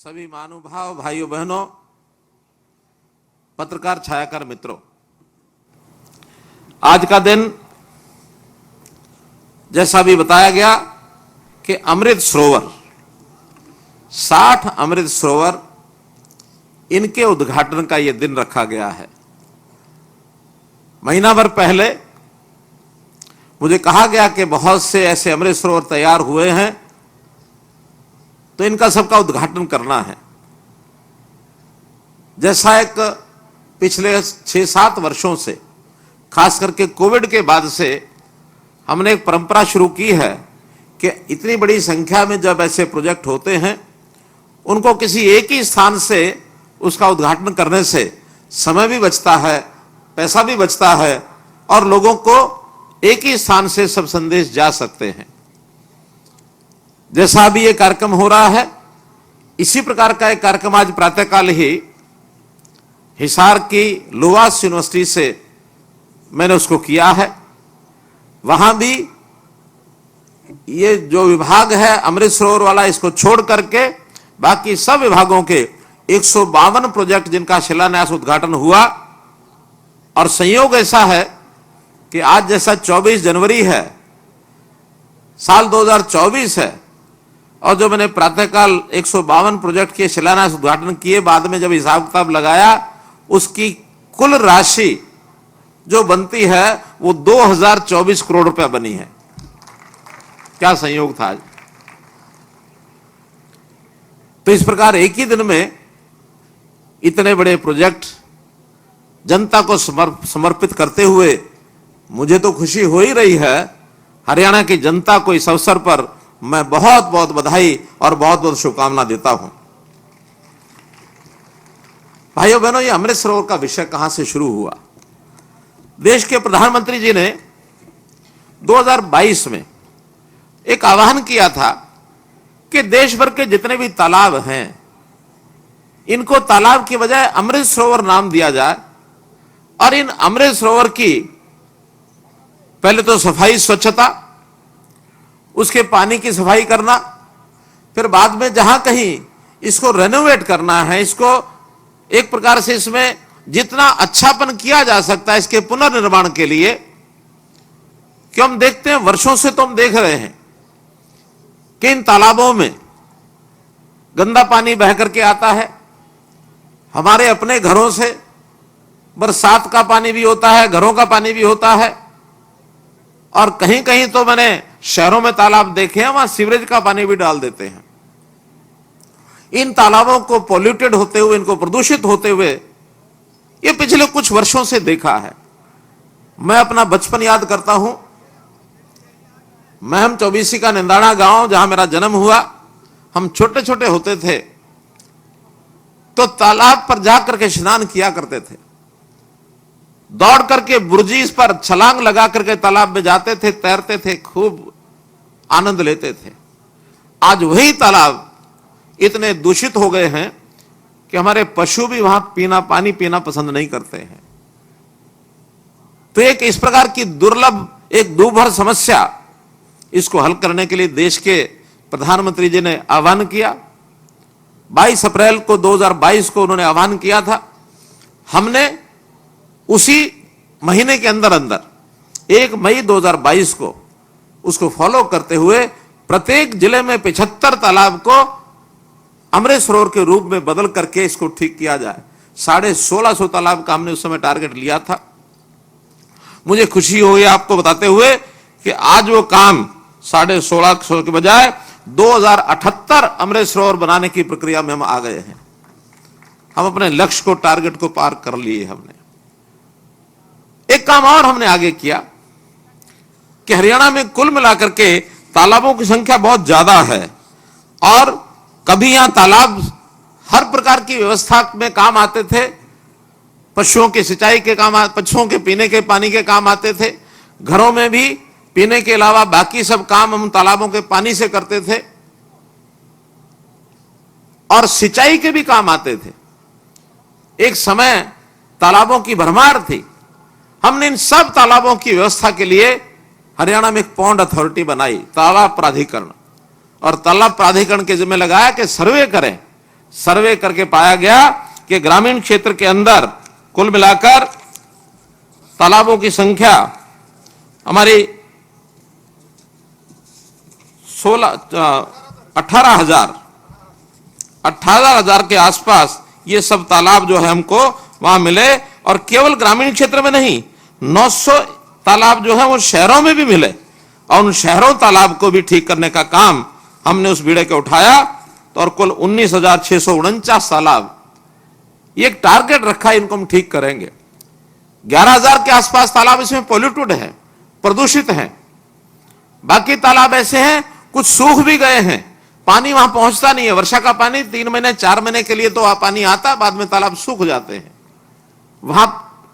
सभी महानुभाव भाइयों बहनों, पत्रकार छायाकार मित्रों, आज का दिन जैसा भी बताया गया कि अमृत सरोवर 60 अमृत सरोवर इनके उद्घाटन का यह दिन रखा गया है। महीना भर पहले मुझे कहा गया कि बहुत से ऐसे अमृत सरोवर तैयार हुए हैं तो इनका सबका उद्घाटन करना है। जैसा एक पिछले 6-7 वर्षों से, खास करके कोविड के बाद से हमने एक परंपरा शुरू की है कि इतनी बड़ी संख्या में जब ऐसे प्रोजेक्ट होते हैं उनको किसी एक ही स्थान से उसका उद्घाटन करने से समय भी बचता है, पैसा भी बचता है और लोगों को एक ही स्थान से सब संदेश जा सकते हैं। जैसा अभी ये कार्यक्रम हो रहा है, इसी प्रकार का एक कार्यक्रम आज प्रातःकाल ही हिसार की लुवास यूनिवर्सिटी से मैंने उसको किया है। वहां भी ये जो विभाग है अमृत सरोवर वाला, इसको छोड़ करके बाकी सब विभागों के 152 प्रोजेक्ट जिनका शिलान्यास उद्घाटन हुआ। और संयोग ऐसा है कि आज जैसा 24 जनवरी है, साल 2024 है, और जो मैंने प्रातःकाल 152 प्रोजेक्ट के शिलान्यास उद्घाटन किए, बाद में जब हिसाब किताब लगाया उसकी कुल राशि जो बनती है वो 2024 करोड़ रुपया बनी है। क्या संयोग था आज। तो इस प्रकार एक ही दिन में इतने बड़े प्रोजेक्ट जनता को समर्पित करते हुए मुझे तो खुशी हो ही रही है। हरियाणा की जनता को इस अवसर पर मैं बहुत बहुत बधाई और बहुत बहुत शुभकामना देता हूं। भाइयों बहनों, ये अमृत सरोवर का विषय कहां से शुरू हुआ। देश के प्रधानमंत्री जी ने 2022 में एक आह्वान किया था कि देश भर के जितने भी तालाब हैं इनको तालाब की बजाय अमृत सरोवर नाम दिया जाए और इन अमृत सरोवर की पहले तो सफाई, स्वच्छता, उसके पानी की सफाई करना, फिर बाद में जहां कहीं इसको रेनोवेट करना है, इसको एक प्रकार से इसमें जितना अच्छापन किया जा सकता है इसके पुनर्निर्माण के लिए। क्यों हम देखते हैं, वर्षों से तो हम देख रहे हैं कि इन तालाबों में गंदा पानी बह करके आता है। हमारे अपने घरों से बरसात का पानी भी होता है, घरों का पानी भी होता है, और कहीं कहीं तो मैंने शहरों में तालाब देखे हैं वहां सीवरेज का पानी भी डाल देते हैं। इन तालाबों को पॉल्यूटेड होते हुए, इनको प्रदूषित होते हुए ये पिछले कुछ वर्षों से देखा है। मैं अपना बचपन याद करता हूं। महम चौबीसी का निंदाना गांव, जहां मेरा जन्म हुआ, हम छोटे छोटे होते थे तो तालाब पर जाकर के स्नान किया करते थे। दौड़ करके बुर्जी पर छलांग लगा करके तालाब में जाते थे, तैरते थे, खूब आनंद लेते थे। आज वही तालाब इतने दूषित हो गए हैं कि हमारे पशु भी वहां पानी पीना पसंद नहीं करते हैं। तो एक इस प्रकार की दुर्लभ, एक दूभर समस्या, इसको हल करने के लिए देश के प्रधानमंत्री जी ने आह्वान किया। 22 अप्रैल को 2022 को उन्होंने आह्वान किया था। हमने उसी महीने के अंदर अंदर 1 मई 2022 को उसको फॉलो करते हुए प्रत्येक जिले में 75 तालाब को अमृत सरोवर के रूप में बदल करके इसको ठीक किया जाए। 1650 तालाब का हमने उस समय टारगेट लिया था। मुझे खुशी हो गई आपको बताते हुए कि आज वो काम 1650 के बजाय 2078 अमृत सरोवर बनाने की प्रक्रिया में हम आ गए हैं। हम अपने लक्ष्य को, टारगेट को पार कर लिए। हमने एक काम और हमने आगे किया कि हरियाणा में कुल मिलाकर के तालाबों की संख्या बहुत ज्यादा है और कभी यहां तालाब हर प्रकार की व्यवस्था में काम आते थे। पशुओं की सिंचाई के काम, पशुओं के पीने के पानी के काम आते थे। घरों में भी पीने के अलावा बाकी सब काम हम तालाबों के पानी से करते थे और सिंचाई के भी काम आते थे। एक समय तालाबों की भरमार थी। हमने इन सब तालाबों की व्यवस्था के लिए हरियाणा में एक पॉन्ड अथॉरिटी बनाई, तालाब प्राधिकरण, और तालाब प्राधिकरण के जिम्मे लगाया कि सर्वे करें सर्वे करके पाया गया कि ग्रामीण क्षेत्र के अंदर कुल मिलाकर तालाबों की संख्या हमारी 18,000 के आसपास ये सब तालाब जो है हमको वहां मिले। और केवल ग्रामीण क्षेत्र में नहीं, 900 तालाब जो है वो शहरों में भी मिले, और उन शहरों तालाब को भी ठीक करने का काम हमने उस बीड़े के उठाया। तो और कुल 19,649 तालाब, ये एक टारगेट रखा है, इनको हम ठीक करेंगे। 11,000 के आसपास तालाब इसमें पॉल्यूटेड है, प्रदूषित हैं। बाकी तालाब ऐसे हैं कुछ सूख भी गए हैं, पानी वहां पहुंचता नहीं है। वर्षा का पानी 3 महीने 4 महीने के लिए तो वहां पानी आता, बाद में तालाब सूख जाते हैं। वहां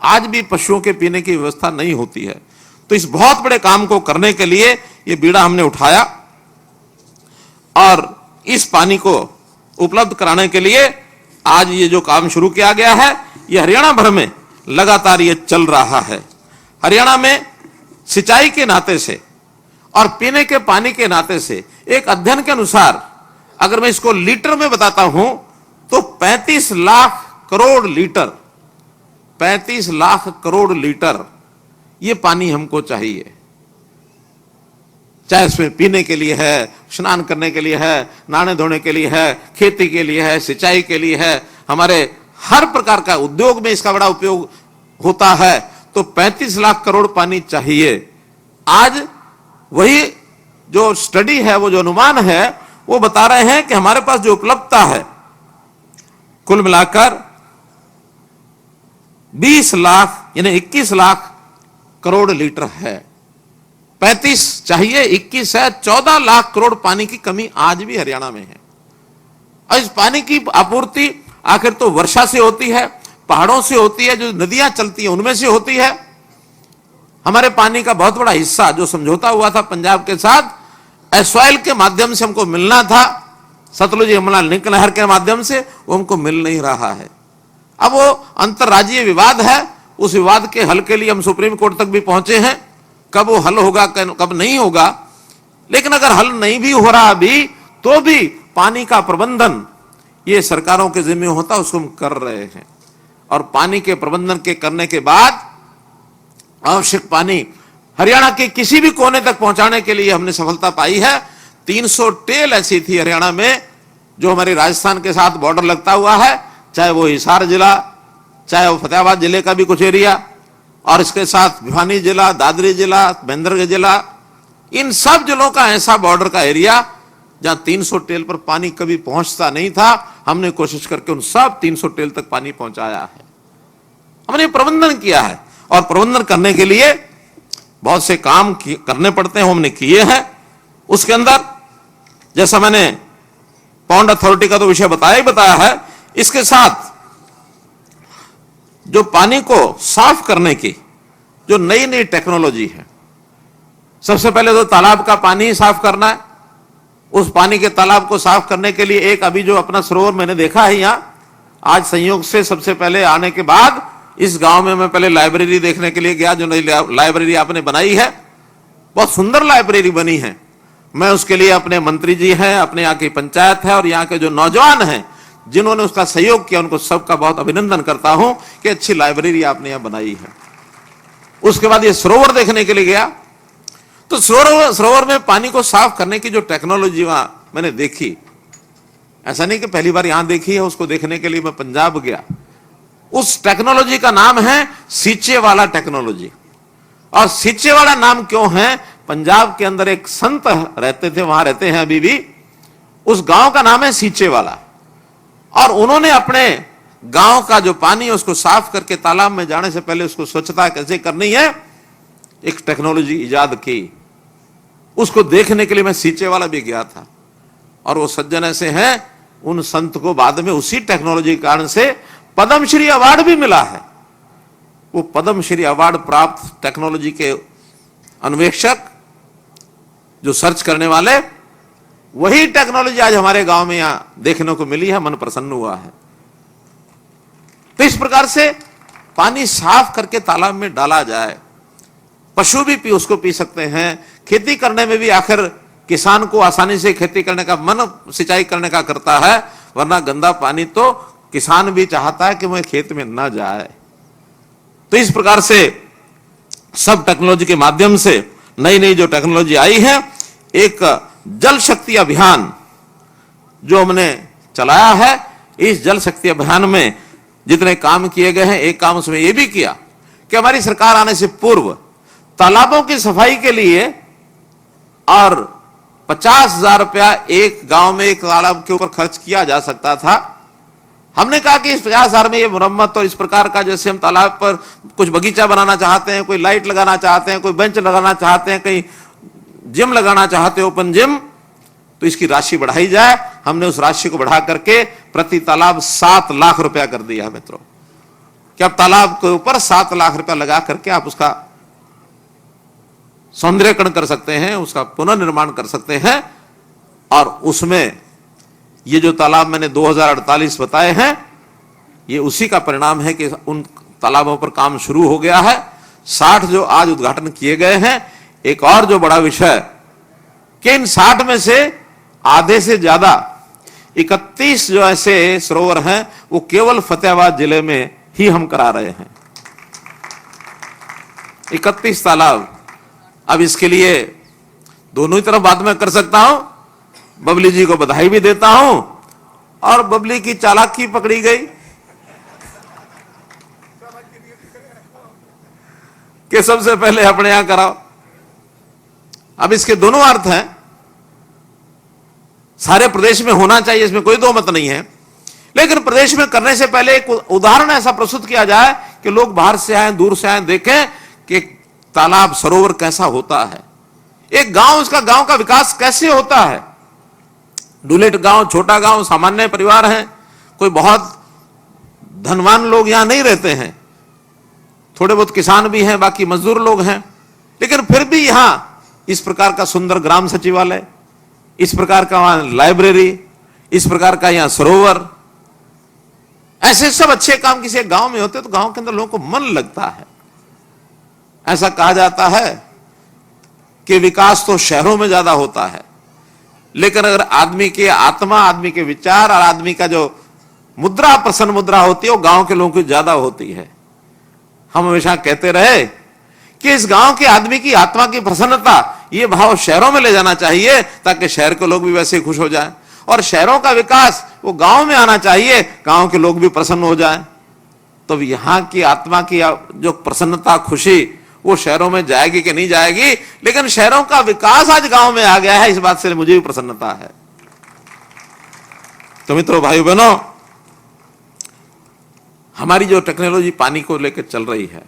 आज भी पशुओं के पीने की व्यवस्था नहीं होती है। तो इस बहुत बड़े काम को करने के लिए ये बीड़ा हमने उठाया, और इस पानी को उपलब्ध कराने के लिए आज ये जो काम शुरू किया गया है, ये हरियाणा भर में लगातार ये चल रहा है। हरियाणा में सिंचाई के नाते से और पीने के पानी के नाते से एक अध्ययन के अनुसार, अगर मैं इसको लीटर में बताता हूं तो 35 लाख करोड़ लीटर, 35 लाख करोड़ लीटर ये पानी हमको चाहिए। चाहे इसमें पीने के लिए है, स्नान करने के लिए है, नहाने धोने के लिए है, खेती के लिए है, सिंचाई के लिए है, हमारे हर प्रकार का उद्योग में इसका बड़ा उपयोग होता है। तो 35 लाख करोड़ पानी चाहिए। आज वही जो स्टडी है, वो जो अनुमान है, वो बता रहे हैं कि हमारे पास जो उपलब्धता है कुल मिलाकर 20 लाख यानी 21 लाख करोड़ लीटर है। 35 चाहिए, 21 है, 14 लाख करोड़ पानी की कमी आज भी हरियाणा में है। और इस पानी की आपूर्ति आखिर तो वर्षा से होती है, पहाड़ों से होती है, जो नदियां चलती हैं उनमें से होती है। हमारे पानी का बहुत बड़ा हिस्सा जो समझौता हुआ था पंजाब के साथ, एसवाइल के माध्यम से हमको मिलना था, सतलुज यमुना लिंक नहर के माध्यम से, वो हमको मिल नहीं रहा है। अब वो अंतर्राज्यीय विवाद है, उस विवाद के हल के लिए हम सुप्रीम कोर्ट तक भी पहुंचे हैं। कब वो हल होगा, कब नहीं होगा, लेकिन अगर हल नहीं भी हो रहा अभी, तो भी पानी का प्रबंधन ये सरकारों के जिम्मे होता, उसको हम कर रहे हैं। और पानी के प्रबंधन के करने के बाद आवश्यक पानी हरियाणा के किसी भी कोने तक पहुंचाने के लिए हमने सफलता पाई है। 300 टेल ऐसी थी हरियाणा में जो हमारे राजस्थान के साथ बॉर्डर लगता हुआ है, चाहे वो हिसार जिला, चाहे वो फतेहाबाद जिले का भी कुछ एरिया, और इसके साथ भिवानी जिला, दादरी जिला, महेंद्रगढ़ जिला, इन सब जिलों का ऐसा बॉर्डर का एरिया जहां 300 टेल पर पानी कभी पहुंचता नहीं था, हमने कोशिश करके उन सब 300 टेल तक पानी पहुंचाया है। हमने प्रबंधन किया है, और प्रबंधन करने के लिए बहुत से काम करने पड़ते हैं, हमने किए हैं। उसके अंदर जैसा मैंने पॉन्ड अथॉरिटी का तो विषय बताया ही बताया है, इसके साथ जो पानी को साफ करने की जो नई नई टेक्नोलॉजी है, सबसे पहले तो तालाब का पानी साफ करना है। उस पानी के तालाब को साफ करने के लिए एक अभी जो अपना सरोवर मैंने देखा है यहां, आज संयोग से सबसे पहले आने के बाद इस गांव में मैं पहले लाइब्रेरी देखने के लिए गया, जो नई लाइब्रेरी आपने बनाई है, बहुत सुंदर लाइब्रेरी बनी है। मैं उसके लिए अपने मंत्री जी हैं, अपने यहाँ की पंचायत है, और यहाँ के जो नौजवान हैं जिन्होंने उसका सहयोग किया, उनको सबका बहुत अभिनंदन करता हूं कि अच्छी लाइब्रेरी आपने यहां बनाई है। उसके बाद ये सरोवर देखने के लिए गया, तो सरोवर में पानी को साफ करने की जो टेक्नोलॉजी वहां मैंने देखी, ऐसा नहीं कि पहली बार यहां देखी है, उसको देखने के लिए मैं पंजाब गया। उस टेक्नोलॉजी का नाम है सींचे वाला टेक्नोलॉजी। और सींचे वाला नाम क्यों है? पंजाब के अंदर एक संत रहते थे, वहां रहते हैं अभी भी, उस गांव का नाम है सींचे वाला। और उन्होंने अपने गांव का जो पानी है उसको साफ करके तालाब में जाने से पहले उसको स्वच्छता कैसे करनी है, एक टेक्नोलॉजी इजाद की। उसको देखने के लिए मैं सींचे वाला भी गया था। और वो सज्जन ऐसे हैं, उन संत को बाद में उसी टेक्नोलॉजी के कारण से पद्मश्री अवार्ड भी मिला है। वो पद्मश्री अवार्ड प्राप्त टेक्नोलॉजी के अन्वेषक, जो सर्च करने वाले, वही टेक्नोलॉजी आज हमारे गांव में यहां देखने को मिली है। मन प्रसन्न हुआ है। तो इस प्रकार से पानी साफ करके तालाब में डाला जाए, पशु भी उसको पी सकते हैं। खेती करने में भी आखिर किसान को आसानी से खेती करने का मन सिंचाई करने का करता है, वरना गंदा पानी तो किसान भी चाहता है कि वह खेत में ना जाए। तो इस प्रकार से सब टेक्नोलॉजी के माध्यम से नई नई जो टेक्नोलॉजी आई है, एक जल शक्ति अभियान जो हमने चलाया है, इस जल शक्ति अभियान में जितने काम किए गए हैं, एक काम उसमें यह भी किया कि हमारी सरकार आने से पूर्व तालाबों की सफाई के लिए और 50,000 रुपया एक गांव में एक तालाब के ऊपर खर्च किया जा सकता था। हमने कहा कि इस 50,000 में ये मुरम्मत और इस प्रकार का, जैसे हम तालाब पर कुछ बगीचा बनाना चाहते हैं, कोई लाइट लगाना चाहते हैं, कोई बेंच लगाना चाहते हैं, कहीं जिम लगाना चाहते हैं, ओपन जिम, तो इसकी राशि बढ़ाई जाए। हमने उस राशि को बढ़ा करके प्रति तालाब 7 लाख रुपया कर दिया है मित्रों, कि अब तालाब के ऊपर 7 लाख रुपया लगा करके आप उसका सौंदर्यीकरण कर सकते हैं, उसका पुनर्निर्माण कर सकते हैं। और उसमें ये जो तालाब मैंने 2048 बताए हैं, ये उसी का परिणाम है कि उन तालाबों पर काम शुरू हो गया है। 60 जो आज उद्घाटन किए गए हैं। एक और जो बड़ा विषय कि इन 60 में से आधे से ज्यादा 31 जो ऐसे सरोवर हैं, वो केवल फतेहाबाद जिले में ही हम करा रहे हैं। 31 तालाब। अब इसके लिए दोनों ही तरफ बात मैं कर सकता हूं। बबली जी को बधाई भी देता हूं, और बबली की चालाकी पकड़ी गई कि सबसे पहले अपने यहां कराओ। अब इसके दोनों अर्थ हैं। सारे प्रदेश में होना चाहिए, इसमें कोई दो मत नहीं है, लेकिन प्रदेश में करने से पहले एक उदाहरण ऐसा प्रस्तुत किया जाए कि लोग बाहर से आए, दूर से आए, देखें कि तालाब सरोवर कैसा होता है, एक गांव, उसका गांव का विकास कैसे होता है। डुलेट गांव, छोटा गांव, सामान्य परिवार हैं, कोई बहुत धनवान लोग यहां नहीं रहते हैं, थोड़े बहुत किसान भी हैं, बाकी मजदूर लोग हैं, लेकिन फिर भी यहां इस प्रकार का सुंदर ग्राम सचिवालय, इस प्रकार का वहां लाइब्रेरी, इस प्रकार का यहां सरोवर, ऐसे सब अच्छे काम किसी गांव में होते तो गांव के अंदर लोगों को मन लगता है। ऐसा कहा जाता है कि विकास तो शहरों में ज्यादा होता है, लेकिन अगर आदमी की आत्मा, आदमी के विचार और आदमी का जो मुद्रा, प्रसन्न मुद्रा होती है, वो गांव के लोगों की ज्यादा होती है। हम हमेशा कहते रहे कि इस गांव के आदमी की आत्मा की प्रसन्नता, ये भाव शहरों में ले जाना चाहिए, ताकि शहर के लोग भी वैसे ही खुश हो जाएं, और शहरों का विकास वो गांव में आना चाहिए, गांव के लोग भी प्रसन्न हो जाएं। तो यहां की आत्मा की जो प्रसन्नता, खुशी, वो शहरों में जाएगी कि नहीं जाएगी, लेकिन शहरों का विकास आज गांव में आ गया है, इस बात से मुझे भी प्रसन्नता है। तो मित्रों, भाइयों बहनों, हमारी जो टेक्नोलॉजी पानी को लेकर चल रही है,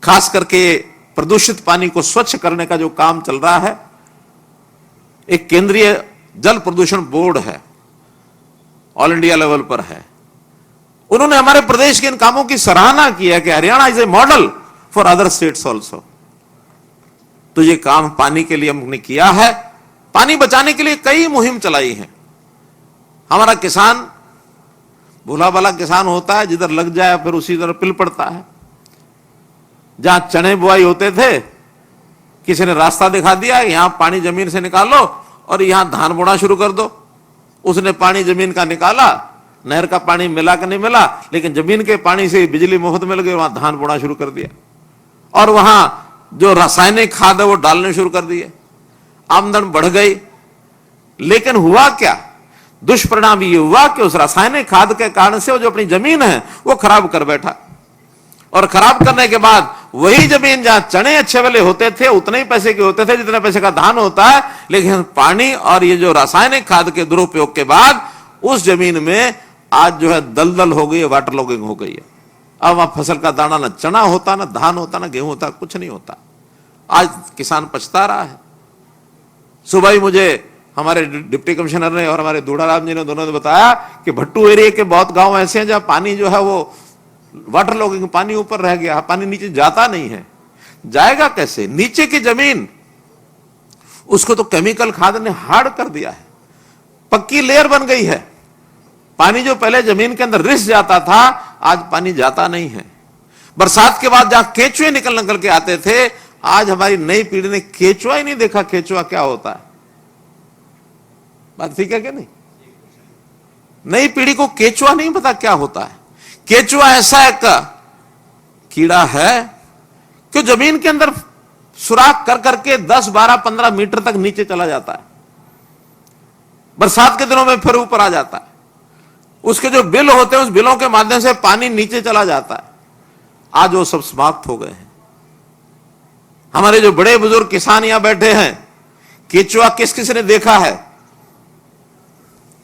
खास करके प्रदूषित पानी को स्वच्छ करने का जो काम चल रहा है, एक केंद्रीय जल प्रदूषण बोर्ड है, ऑल इंडिया लेवल पर है। उन्होंने हमारे प्रदेश के इन कामों की सराहना की है कि Haryana is a model for other states also. तो ये काम पानी के लिए हमने किया है, पानी बचाने के लिए कई मुहिम चलाई है। हमारा किसान भोला भाला किसान होता है, जिधर लग जाए फिर उसी तरह पिल पड़ता है। जहां चने बुआई होते थे, किसी ने रास्ता दिखा दिया, यहां पानी जमीन से निकालो और यहां धान बोना शुरू कर दो। उसने पानी जमीन का निकाला, नहर का पानी मिला कि नहीं मिला, लेकिन जमीन के पानी से बिजली मुफ्त मिल गई, वहां धान बोना शुरू कर दिया, और वहां जो रासायनिक खाद है वो डालने शुरू कर दिए। आमदन बढ़ गई, लेकिन हुआ क्या? दुष्परिणाम ये हुआ कि उस रासायनिक खाद के कारण से वो जो अपनी जमीन है वो खराब कर बैठा, और खराब करने के बाद वही जमीन जहां चने अच्छे वाले होते थे, उतने ही पैसे के होते थे जितने पैसे का धान होता है, लेकिन पानी और ये जो रासायनिक खाद के दुरुपयोग के बाद उस जमीन में आज जो है दलदल हो गई है, वाटर लॉगिंग हो गई है। अब वहां फसल का दाना ना चना होता, ना धान होता, ना गेहूं होता, कुछ नहीं होता। आज किसान पछता रहा है। सुबह ही मुझे हमारे डिप्टी कमिश्नर ने और हमारे दूढ़ाराम जी ने दोनों ने बताया कि भट्टू एरिया के बहुत गांव ऐसे हैं जहां पानी जो है वो वाटर लॉगिंग, पानी ऊपर रह गया, पानी नीचे जाता नहीं है। जाएगा कैसे? नीचे की जमीन, उसको तो केमिकल खाद ने हार्ड कर दिया है, पक्की लेयर बन गई है। पानी जो पहले जमीन के अंदर रिस जाता था, आज पानी जाता नहीं है। बरसात के बाद जहां केचुए निकल के आते थे, आज हमारी नई पीढ़ी ने केचुआ ही नहीं देखा। केचुआ क्या होता है? बात ठीक है कि नहीं? नई पीढ़ी को केचुआ नहीं पता क्या होता है। केचुआ ऐसा एक कीड़ा है कि जमीन के अंदर सुराख कर करके 10, 12, 15 मीटर तक नीचे चला जाता है। बरसात के दिनों में फिर ऊपर आ जाता है। उसके जो बिल होते हैं, उस बिलों के माध्यम से पानी नीचे चला जाता है। आज वो सब समाप्त हो गए हैं। हमारे जो बड़े बुजुर्ग किसान यहां बैठे हैं, केचुआ किस किस ने देखा है?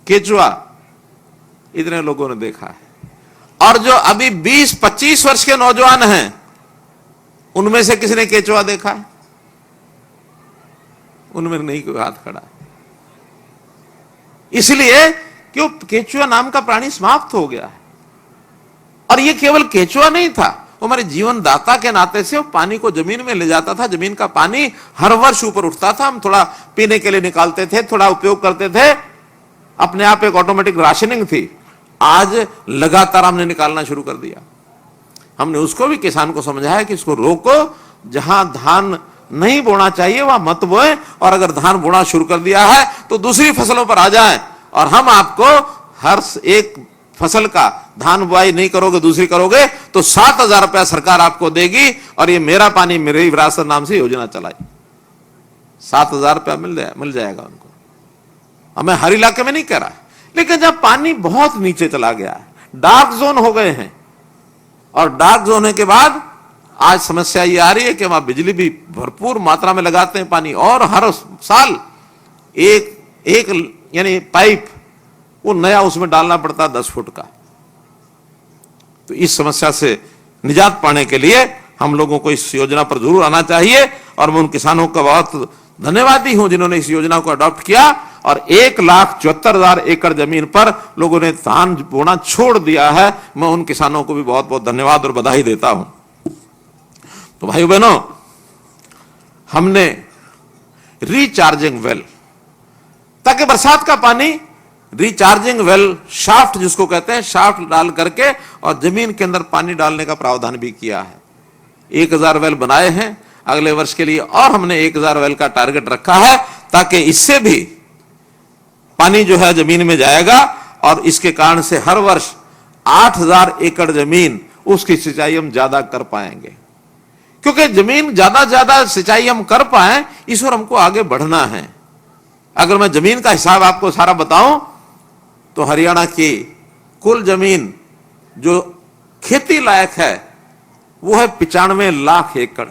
केचुआ इतने लोगों ने देखा है। और जो अभी 20-25 वर्ष के नौजवान हैं, उनमें से किसने केचुआ देखा है? उनमें नहीं कोई हाथ खड़ा। इसलिए कि केचुआ नाम का प्राणी समाप्त हो गया है। और ये केवल केचुआ नहीं था, वो हमारे जीवन दाता के नाते से वो पानी को जमीन में ले जाता था। जमीन का पानी हर वर्ष ऊपर उठता था। हम थोड़ा पीने के लिए निकालते थे, थोड़ा उपयोग करते थे, अपने आप एक ऑटोमेटिक राशनिंग थी। आज लगातार हमने निकालना शुरू कर दिया। हमने उसको भी किसान को समझाया कि इसको रोको, जहां धान नहीं बोना चाहिए वहां मत बोए, और अगर धान बोना शुरू कर दिया है तो दूसरी फसलों पर आ जाएं, और हम आपको हर एक फसल का धान बुआई नहीं करोगे, दूसरी करोगे तो 7,000 रुपया सरकार आपको देगी। और ये मेरा पानी मेरी विरासत नाम से योजना चलाई। 7,000 रुपया मिल जाएगा उनको। हमें हर इलाके में नहीं कह रहा है, लेकिन जब पानी बहुत नीचे चला गया है, डार्क जोन हो गए हैं, और डार्क जोन होने के बाद आज समस्या ये आ रही है कि वहां बिजली भी भरपूर मात्रा में लगाते हैं पानी, और हर साल एक यानी पाइप वो नया उसमें डालना पड़ता है 10 फुट का। तो इस समस्या से निजात पाने के लिए हम लोगों को इस योजना पर जरूर आना चाहिए। और मैं उन किसानों का बहुत धन्यवादी हूं जिन्होंने इस योजना को अडॉप्ट किया, और 1,74,000 एकड़ जमीन पर लोगों ने धान बोना छोड़ दिया है। मैं उन किसानों को भी बहुत बहुत धन्यवाद और बधाई देता हूं। तो भाइयों बहनों, हमने रिचार्जिंग वेल, ताकि बरसात का पानी रिचार्जिंग वेल शाफ्ट जिसको कहते हैं, शाफ्ट डाल करके और जमीन के अंदर पानी डालने का प्रावधान भी किया है। 1,000 वेल बनाए हैं अगले वर्ष के लिए, और हमने 1,000 वेल का टारगेट रखा है, ताकि इससे भी पानी जो है जमीन में जाएगा, और इसके कारण से हर वर्ष 8,000 एकड़ जमीन उसकी सिंचाई हम ज्यादा कर पाएंगे। क्योंकि जमीन ज्यादा सिंचाई हम कर पाए, इस ओर हमको आगे बढ़ना है। अगर मैं जमीन का हिसाब आपको सारा बताऊं तो हरियाणा की कुल जमीन जो खेती लायक है वो है 95 लाख एकड़।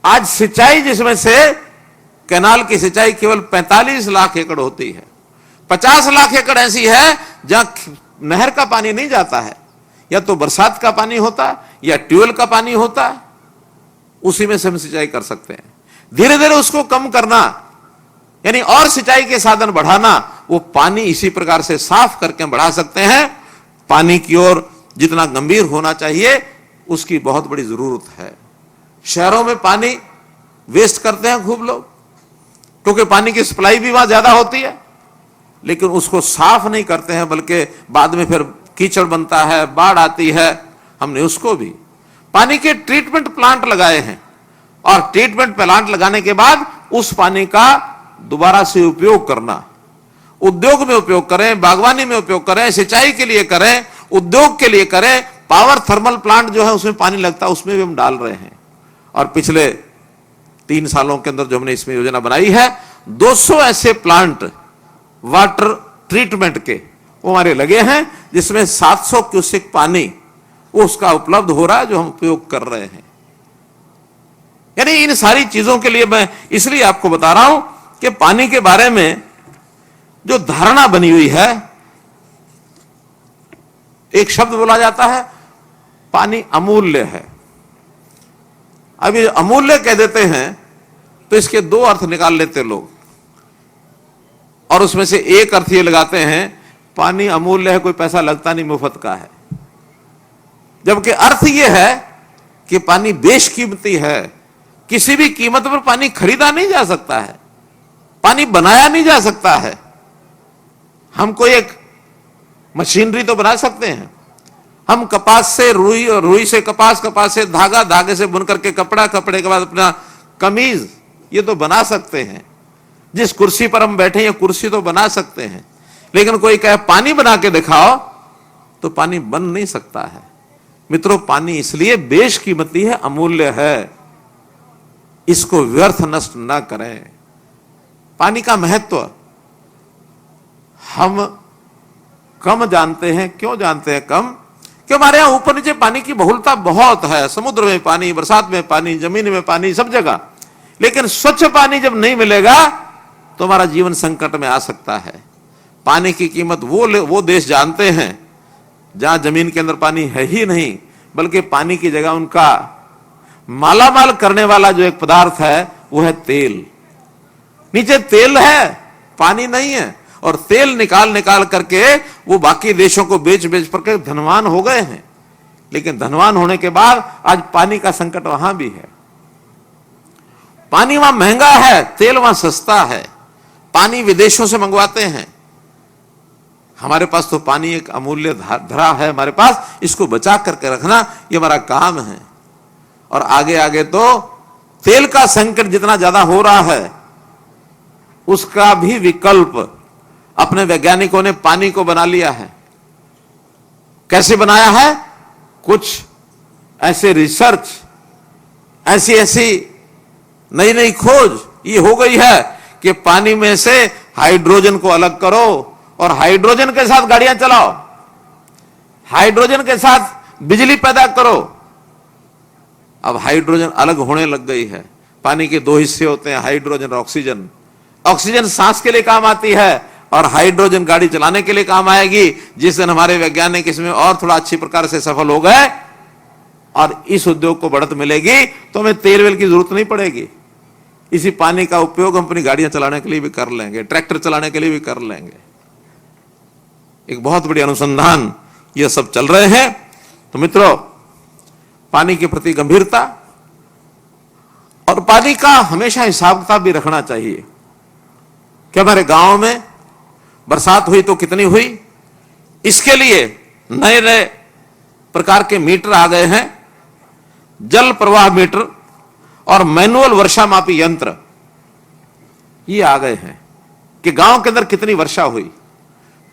आज सिंचाई जिसमें से कैनाल की सिंचाई केवल 45 लाख एकड़ होती है। 50 लाख एकड़ ऐसी है जहां नहर का पानी नहीं जाता है, या तो बरसात का पानी होता है या ट्यूबवेल का पानी होता है, उसी में से हम सिंचाई कर सकते हैं। धीरे धीरे उसको कम करना, यानी और सिंचाई के साधन बढ़ाना, वो पानी इसी प्रकार से साफ करके बढ़ा सकते हैं। पानी की ओर जितना गंभीर होना चाहिए उसकी बहुत बड़ी जरूरत है। शहरों में पानी वेस्ट करते हैं खूब लोग, क्योंकि पानी की सप्लाई भी वहां ज्यादा होती है, लेकिन उसको साफ नहीं करते हैं, बल्कि बाद में फिर कीचड़ बनता है, बाढ़ आती है। हमने उसको भी पानी के ट्रीटमेंट प्लांट लगाए हैं, और ट्रीटमेंट प्लांट लगाने के बाद उस पानी का दोबारा से उपयोग करना, उद्योग में उपयोग करें, बागवानी में उपयोग करें, सिंचाई के लिए करें, उद्योग के लिए करें। पावर थर्मल प्लांट जो है उसमें पानी लगता है, उसमें भी हम डाल रहे हैं। और पिछले 3 सालों के अंदर जो हमने इसमें योजना बनाई है, 200 ऐसे प्लांट वाटर ट्रीटमेंट के वो हमारे लगे हैं, जिसमें 700 क्यूसेक पानी उसका उपलब्ध हो रहा है, जो हम उपयोग कर रहे हैं। यानी इन सारी चीजों के लिए मैं इसलिए आपको बता रहा हूं कि पानी के बारे में जो धारणा बनी हुई है, एक शब्द बोला जाता है पानी अमूल्य है। अब ये अमूल्य कह देते हैं तो इसके 2 अर्थ निकाल लेते लोग, और उसमें से एक अर्थ ये लगाते हैं पानी अमूल्य है, कोई पैसा लगता नहीं, मुफ्त का है। जबकि अर्थ यह है कि पानी बेशकीमती है, किसी भी कीमत पर पानी खरीदा नहीं जा सकता है, पानी बनाया नहीं जा सकता है। हम कोई एक मशीनरी तो बना सकते हैं, हम कपास से रुई, और रुई से कपास, कपास से धागा, धागे से बुन करके कपड़ा, कपड़े के बाद अपना कमीज, ये तो बना सकते हैं। जिस कुर्सी पर हम बैठे हैं कुर्सी तो बना सकते हैं, लेकिन कोई कहे पानी बना के दिखाओ तो पानी बन नहीं सकता है। मित्रों, पानी इसलिए बेशकीमती है, अमूल्य है, इसको व्यर्थ नष्ट ना करें। पानी का महत्व हम कम जानते हैं। क्यों जानते हैं कम? कि हमारे यहां ऊपर नीचे पानी की बहुलता बहुत है, समुद्र में पानी, बरसात में पानी, जमीन में पानी, सब जगह। लेकिन स्वच्छ पानी जब नहीं मिलेगा तो हमारा जीवन संकट में आ सकता है। पानी की कीमत वो देश जानते हैं जहां जमीन के अंदर पानी है ही नहीं, बल्कि पानी की जगह उनका मालामाल करने वाला जो एक पदार्थ है वो है तेल। नीचे तेल है, पानी नहीं है, और तेल निकाल निकाल करके वो बाकी देशों को बेच बेच करके धनवान हो गए हैं। लेकिन धनवान होने के बाद आज पानी का संकट वहां भी है। पानी वहां महंगा है, तेल वहां सस्ता है। पानी विदेशों से मंगवाते हैं। हमारे पास तो पानी एक अमूल्य धरा है हमारे पास, इसको बचा करके रखना ये हमारा काम है। और आगे आगे तो तेल का संकट जितना ज्यादा हो रहा है, उसका भी विकल्प अपने वैज्ञानिकों ने पानी को बना लिया है। कैसे बनाया है? कुछ ऐसे रिसर्च, ऐसी ऐसी नई नई खोज ये हो गई है कि पानी में से हाइड्रोजन को अलग करो और हाइड्रोजन के साथ गाड़ियां चलाओ, हाइड्रोजन के साथ बिजली पैदा करो। अब हाइड्रोजन अलग होने लग गई है। पानी के दो हिस्से होते हैं, हाइड्रोजन और ऑक्सीजन। ऑक्सीजन सांस के लिए काम आती है और हाइड्रोजन गाड़ी चलाने के लिए काम आएगी। जिस दिन हमारे वैज्ञानिक इसमें और थोड़ा अच्छी प्रकार से सफल हो गए और इस उद्योग को बढ़त मिलेगी तो हमें तेल वेल की जरूरत नहीं पड़ेगी। इसी पानी का उपयोग हम अपनी गाड़ियां चलाने के लिए भी कर लेंगे, ट्रैक्टर चलाने के लिए भी कर लेंगे। एक बहुत बड़ी अनुसंधान ये सब चल रहे हैं। तो मित्रों, पानी के प्रति गंभीरता और पानी का हमेशा हिसाब किताब भी रखना चाहिए कि हमारे गांव में बरसात हुई तो कितनी हुई। इसके लिए नए नए प्रकार के मीटर आ गए हैं, जल प्रवाह मीटर और मैनुअल वर्षा मापी यंत्र ये आ गए हैं कि गांव के अंदर कितनी वर्षा हुई।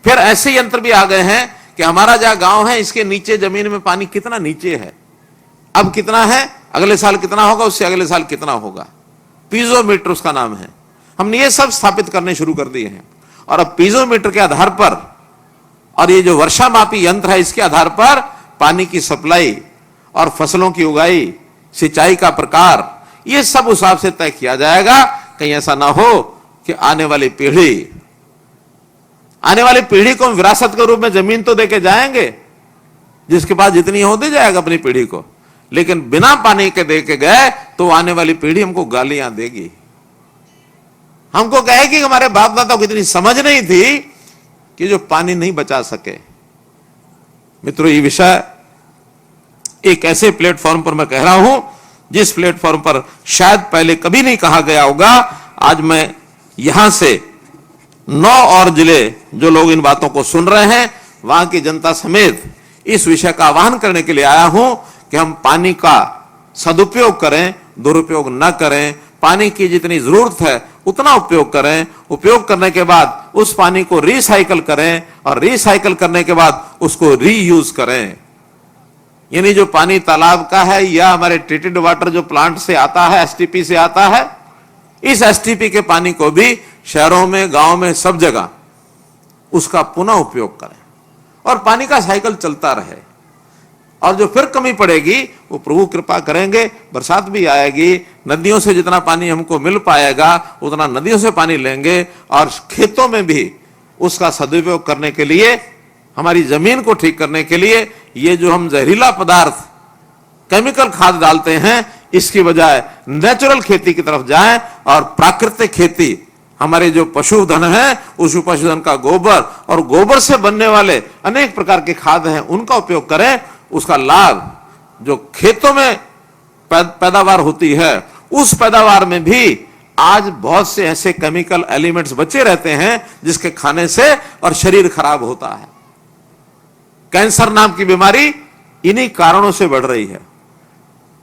फिर ऐसे यंत्र भी आ गए हैं कि हमारा जहां गांव है इसके नीचे जमीन में पानी कितना नीचे है, अब कितना है, अगले साल कितना होगा, उससे अगले साल कितना होगा। पीजोमीटर उसका नाम है। हमने ये सब स्थापित करने शुरू कर दिए हैं। और अब पीजोमीटर के आधार पर और ये जो वर्षा मापी यंत्र है इसके आधार पर पानी की सप्लाई और फसलों की उगाई, सिंचाई का प्रकार, ये सब उस हिसाब से तय किया जाएगा। कहीं ऐसा ना हो कि आने वाली पीढ़ी को विरासत के रूप में जमीन तो देके जाएंगे, जिसके पास जितनी हो दे जाएगा अपनी पीढ़ी को, लेकिन बिना पानी के दे के गए तो आने वाली पीढ़ी हमको गालियां देगी, हमको कहेगी कि हमारे बाप दादा को इतनी समझ नहीं थी कि जो पानी नहीं बचा सके। मित्रों, ये विषय एक ऐसे प्लेटफॉर्म पर मैं कह रहा हूं जिस प्लेटफॉर्म पर शायद पहले कभी नहीं कहा गया होगा। आज मैं यहां से 9 और जिले जो लोग इन बातों को सुन रहे हैं, वहां की जनता समेत इस विषय का आह्वान करने के लिए आया हूं कि हम पानी का सदुपयोग करें, दुरुपयोग न करें। पानी की जितनी जरूरत है उतना उपयोग करें। उपयोग करने के बाद उस पानी को रिसाइकल करें और रिसाइकल करने के बाद उसको रीयूज करें। यानी जो पानी तालाब का है या हमारे ट्रीटेड वाटर जो प्लांट से आता है, एसटीपी से आता है, इस एसटीपी के पानी को भी शहरों में, गांव में, सब जगह उसका पुनः उपयोग करें और पानी का साइकिल चलता रहे। और जो फिर कमी पड़ेगी वो प्रभु कृपा करेंगे, बरसात भी आएगी, नदियों से जितना पानी हमको मिल पाएगा उतना नदियों से पानी लेंगे और खेतों में भी उसका सदुपयोग करने के लिए, हमारी जमीन को ठीक करने के लिए ये जो हम जहरीला पदार्थ केमिकल खाद डालते हैं, इसकी बजाय नेचुरल खेती की तरफ जाएं और प्राकृतिक खेती, हमारे जो पशुधन है उस पशुधन का गोबर और गोबर से बनने वाले अनेक प्रकार के खाद हैं उनका उपयोग करें। उसका लाभ जो खेतों में पैदावार होती है, उस पैदावार में भी आज बहुत से ऐसे केमिकल एलिमेंट्स बचे रहते हैं जिसके खाने से और शरीर खराब होता है। कैंसर नाम की बीमारी इन्हीं कारणों से बढ़ रही है।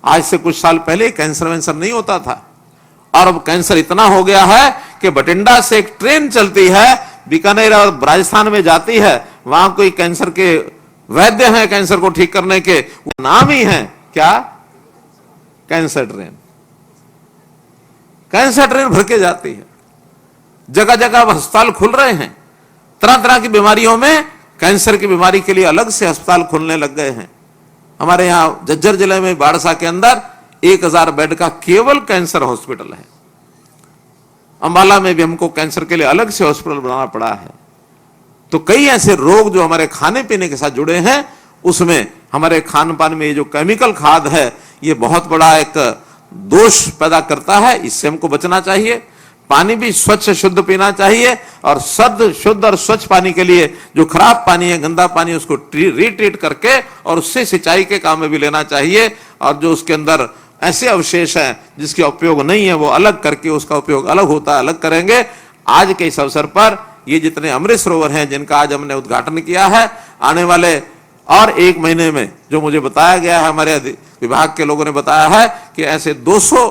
आज से कुछ साल पहले कैंसर वैंसर नहीं होता था और अब कैंसर इतना हो गया है कि बठिंडा से एक ट्रेन चलती है बीकानेर और राजस्थान में जाती है, वहां कोई कैंसर के वैद्य हैं कैंसर को ठीक करने के, वो नाम ही है क्या, कैंसर ट्रेन। कैंसर ट्रेन भर के जाती है, जगह जगह अब अस्पताल खुल रहे हैं, तरह तरह की बीमारियों में कैंसर की बीमारी के लिए अलग से अस्पताल खुलने लग गए हैं। हमारे यहां झज्जर जिले में बाड़सा के अंदर 1000 बेड का केवल कैंसर हॉस्पिटल है। अंबाला में भी हमको कैंसर के लिए अलग से हॉस्पिटल बनाना पड़ा है। तो कई ऐसे रोग जो हमारे खाने पीने के साथ जुड़े हैं, उसमें हमारे खान पान में ये जो केमिकल खाद है, ये बहुत बड़ा एक दोष पैदा करता है। इससे हमको बचना चाहिए। पानी भी स्वच्छ शुद्ध पीना चाहिए, और शुद्ध और स्वच्छ पानी के लिए जो खराब पानी है, गंदा पानी, उसको रीट्रीट करके और उससे सिंचाई के काम में भी लेना चाहिए। और जो उसके अंदर ऐसे अवशेष हैं जिसके उपयोग नहीं है, वो अलग करके उसका उपयोग अलग होता है, अलग करेंगे। आज के इस अवसर पर ये जितने अमृत सरोवर हैं जिनका आज हमने उद्घाटन किया है, आने वाले और 1 महीने में जो मुझे बताया गया है, हमारे विभाग के लोगों ने बताया है कि ऐसे 200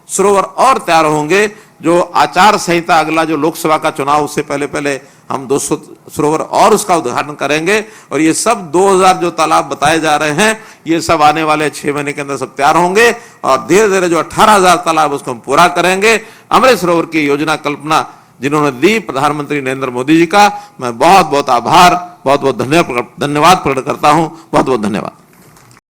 सरोवर और तैयार होंगे। जो आचार संहिता, अगला जो लोकसभा का चुनाव, उससे पहले पहले हम 200 सरोवर और उसका उद्घाटन करेंगे। और ये सब 2000 जो तालाब बताए जा रहे हैं, ये सब आने वाले 6 महीने के अंदर सब तैयार होंगे, और धीरे धीरे जो 18,000 तालाब उसको हम पूरा करेंगे। अमृत सरोवर की योजना कल्पना जिन्होंने दी, प्रधानमंत्री नरेंद्र मोदी जी का मैं बहुत बहुत आभार, बहुत बहुत धन्यवाद प्रकट करता हूं। बहुत बहुत धन्यवाद।